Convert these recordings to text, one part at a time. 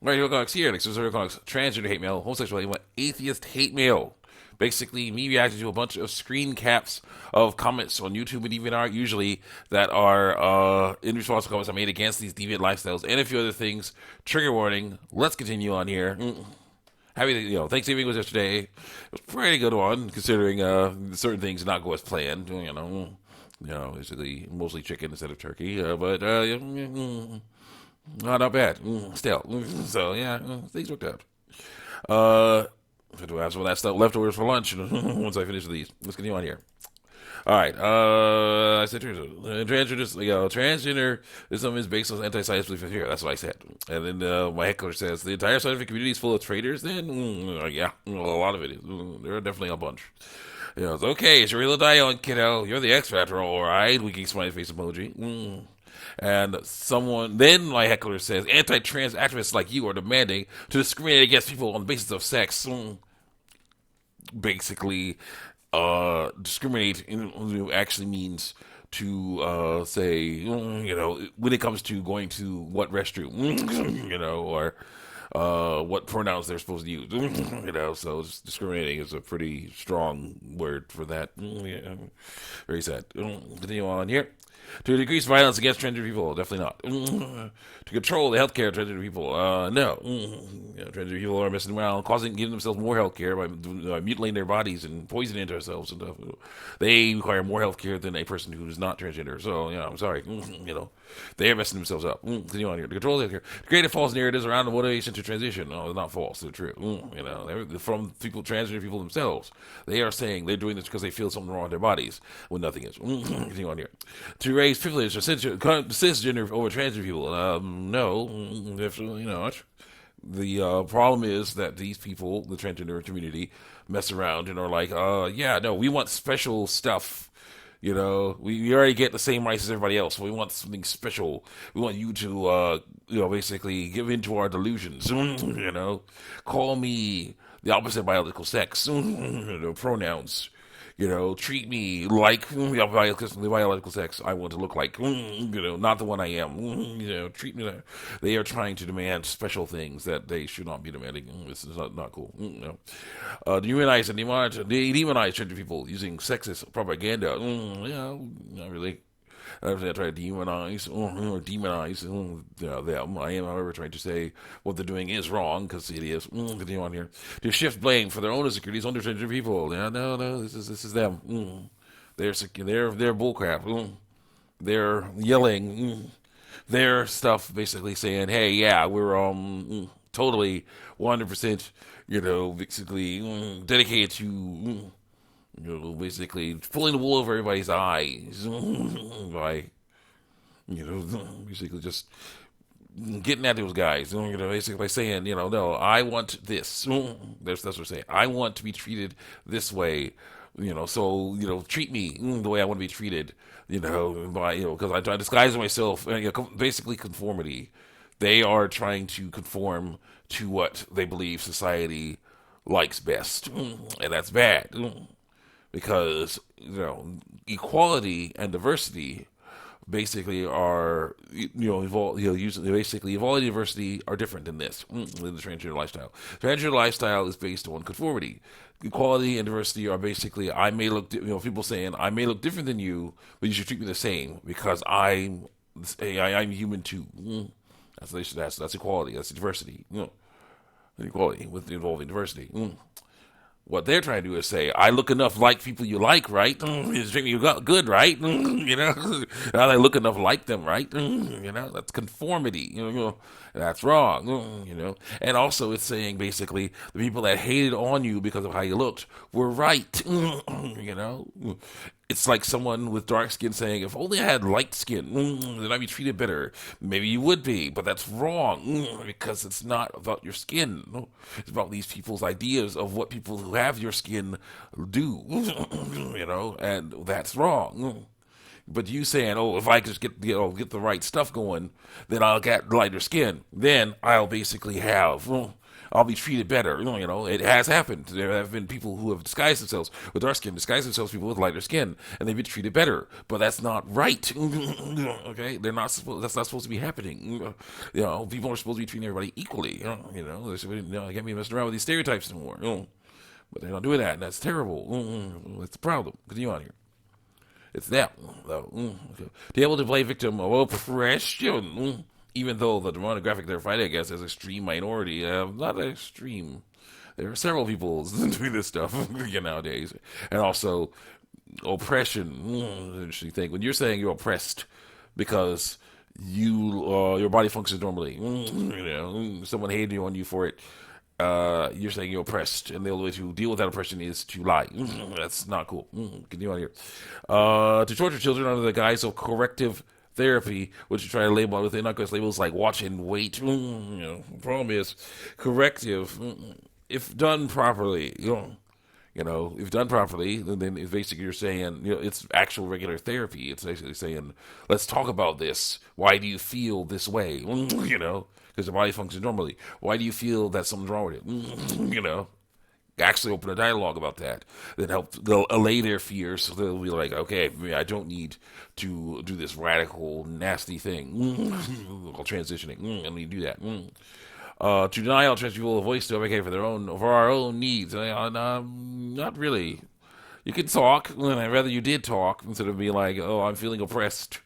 Right, real comics here, like, so real comics, transgender hate mail, homosexual hate mail, atheist hate mail. Basically, me reacting to a bunch of screen caps of comments on YouTube and DeviantArt, usually that are in response to comments I made against these deviant lifestyles and a few other things. Trigger warning. Let's continue on here. Happy, Thanksgiving was yesterday. It was a pretty good one, considering certain things did not go as planned. Basically mostly chicken instead of turkey. But not bad. Still, so yeah, things worked out. I do have some of that stuff leftovers for lunch once I finish these. Let's continue on here. All right. I said transgenderism is based on anti-science belief here. That's what I said. And then my heckler says the entire scientific community is full of traitors. Then yeah, a lot of it is. There are definitely a bunch. It's okay. It's your real die on, kiddo. You're the X Factor, all right. Winking smiley face emoji. And then my heckler says, anti-trans activists like you are demanding to discriminate against people on the basis of sex. Basically, discriminate actually means to say, when it comes to going to what restroom, or what pronouns they're supposed to use, so discriminating is a pretty strong word for that. Yeah. Very sad. Continue on here. To decrease violence against transgender people, definitely not. To control the healthcare of transgender people, no. Transgender people are messing around, giving themselves more healthcare by mutilating their bodies and poisoning themselves and stuff. They require more healthcare than a person who is not transgender. So, I'm sorry. They are messing themselves up. Continue on here. To control the healthcare. To create false narratives around the motivation to transition. No, they're not false. They're true. From transgender people themselves. They are saying they're doing this because they feel something wrong with their bodies when nothing is. Continue on here. To raise privilege or cisgender over transgender people. No, definitely not. The problem is that these people, the transgender community, mess around and are like, we want special stuff. We already get the same rights as everybody else. So we want something special. We want you to, basically give in to our delusions. Call me the opposite biological sex. Pronouns. Treat me like the biological sex I want to look like, not the one I am. Treat me like. They are trying to demand special things that they should not be demanding. This is not cool. Demonize and demonize transgender people using sexist propaganda. Not really. I try to demonize them. I am, however, trying to say what they're doing is wrong because it is. Continue on here. To shift blame for their own insecurities on transgender people. Yeah, no, this is them. They're bullcrap. They're yelling. Their stuff basically saying, "Hey, yeah, we're totally 100%, basically dedicated to." Basically pulling the wool over everybody's eyes by, basically just getting at those guys, basically by saying, no, I want this. That's what we're saying. I want to be treated this way, so, treat me the way I want to be treated, because I disguise myself, basically conformity. They are trying to conform to what they believe society likes best, and that's bad. Because equality and diversity basically are basically equality and diversity are different than this than the transgender lifestyle. Transgender lifestyle is based on conformity. Equality and diversity are basically I may look people saying I may look different than you, but you should treat me the same because I'm human too. That's equality. That's diversity. Equality with involving diversity. What they're trying to do is say, I look enough like people you like, right? You got good, right? I look enough like them, right? That's conformity. That's wrong. And also it's saying basically the people that hated on you because of how you looked were right. It's like someone with dark skin saying, if only I had light skin, then I'd be treated better. Maybe you would be, but that's wrong because it's not about your skin. It's about these people's ideas of what people who have your skin do, and that's wrong. But you saying, if I just get the right stuff going, then I'll get lighter skin. Then I'll basically have I'll be treated better. It has happened. There have been people who have disguised themselves with dark skin, disguised themselves people with lighter skin, and they've been treated better. But that's not right. Okay, they're not supposed. That's not supposed to be happening. People are supposed to be treating everybody equally. They should, can't be messing around with these stereotypes anymore. But they're not doing that, and that's terrible. That's the problem. Continue on here. It's them, though. Okay. To be able to play victim of oppression, even though the demographic they're fighting against is extreme minority, not extreme. There are several people doing this stuff nowadays, and also oppression. Interesting thing. When you're saying you're oppressed because your body functions normally, someone hated on you for it. You're saying you're oppressed, and the only way to deal with that oppression is to lie. That's not cool. Continue on here. To torture children under the guise of corrective therapy, which you try to label with innocuous labels like watch and wait. The problem is corrective, if done properly, if done properly, then it's basically you're saying, it's actual regular therapy. It's basically saying, let's talk about this. Why do you feel this way? Because the body functions normally. Why do you feel that something's wrong with it? Actually open a dialogue about that. They'll allay their fears. So they'll be like, okay, maybe I don't need to do this radical, nasty thing called transitioning. I need to do that. To deny all trans people a voice to advocate for our own needs. Not really. You can talk, and I'd rather you did talk instead of being like, oh, I'm feeling oppressed.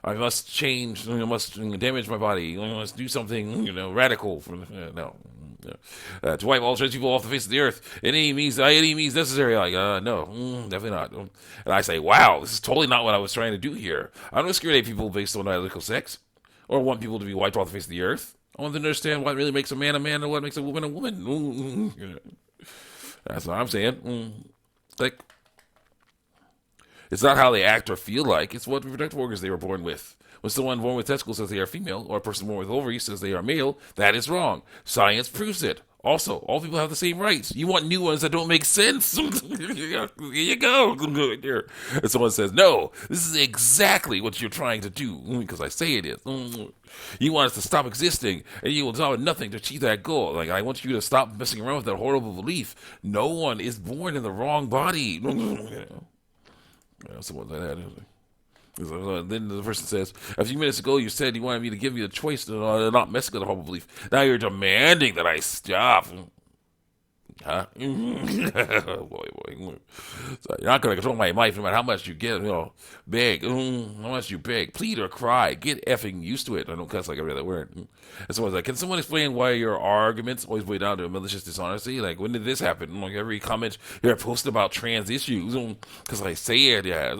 I must change. I must damage my body. I must do something, radical. No. To wipe all trans people off the face of the earth, any means necessary. No, definitely not. And I say, wow, this is totally not what I was trying to do here. I don't discriminate people based on biological sex, or want people to be wiped off the face of the earth. I want them to understand what really makes a man, and what makes a woman, a woman. That's what I'm saying. It's not how they act or feel like. It's what reproductive organs they were born with. When someone born with testicles says they are female, or a person born with ovaries says they are male, that is wrong. Science proves it. Also, all people have the same rights. You want new ones that don't make sense? Here you go. And someone says, no, this is exactly what you're trying to do, because I say it is. You want us to stop existing, and you will do nothing to achieve that goal. I want you to stop messing around with that horrible belief. No one is born in the wrong body. Someone like that. Then the person says, a few minutes ago you said you wanted me to give you a choice to not mess with the horrible belief. Now you're demanding that I stop. Huh? boy. So you're not going to control my life no matter how much you get, beg. How much you beg. Plead or cry. Get effing used to it. I don't cuss like I read that word. And someone's like, can someone explain why your arguments always boil down to malicious dishonesty? Like, when did this happen? Every comment you're posting about trans issues, because I say it has,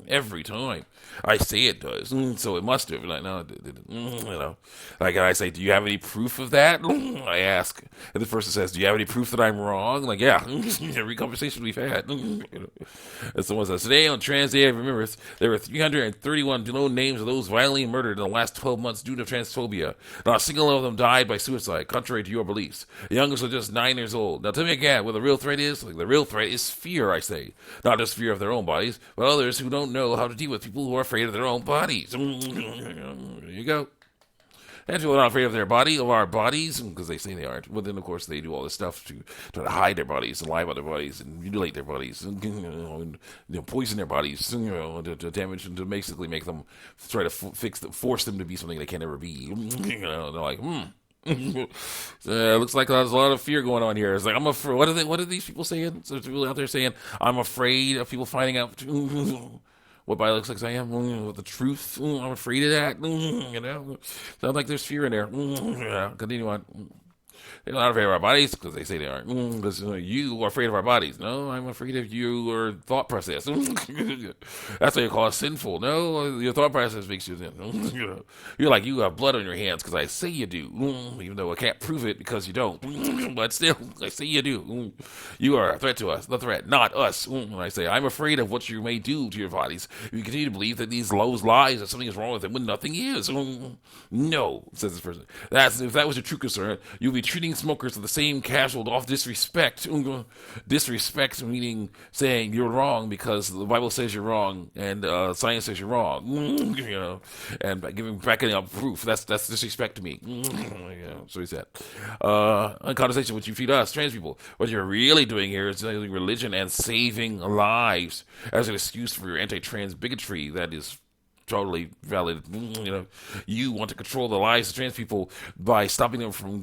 every time. I say it does, so it must have. Like, no, it didn't. Like, I say, do you have any proof of that? I ask, and the person says, do you have any proof that I'm wrong? Like, yeah, every conversation we've had. And someone says, today on Trans Day of Remembrance, there were 331 known names of those violently murdered in the last 12 months due to transphobia. Not a single one of them died by suicide, contrary to your beliefs. The youngest was just 9 years old. Now, tell me again what the real threat is. The real threat is fear, I say. Not just fear of their own bodies, but others who don't know how to deal with people who are afraid of their own bodies. There you go. And people are not afraid of their body, of our bodies, because they say they aren't. But then, of course, they do all this stuff to try to hide their bodies and lie about their bodies and mutilate their bodies and poison their bodies, to damage and to basically make them try to force them to be something they can never be. They're like, looks like there's a lot of fear going on here. It's like, I'm afraid. What are these people saying? So there's people out there saying, I'm afraid of people finding out what body looks like I am, with the truth. I'm afraid of that. Sounds like there's fear in there. Continue on. They're not afraid of our bodies because they say they aren't. Because you are afraid of our bodies. No, I'm afraid of your thought process. That's why you call it sinful. No, your thought process makes you sin. You're like, you have blood on your hands because I say you do. Even though I can't prove it because you don't. But still, I say you do. You are a threat to us. The threat, not us. When I say, I'm afraid of what you may do to your bodies if you continue to believe that these lies that something is wrong with them when nothing is. No, says this person. If that was your true concern, you'd be be treating smokers with the same casual off disrespect. Disrespect meaning saying you're wrong because the Bible says you're wrong and science says you're wrong. And by backing up proof, that's disrespect to me. So he said. A conversation which you feed us, trans people. What you're really doing here is using religion and saving lives as an excuse for your anti-trans bigotry. That is totally valid. You want to control the lives of trans people by stopping them from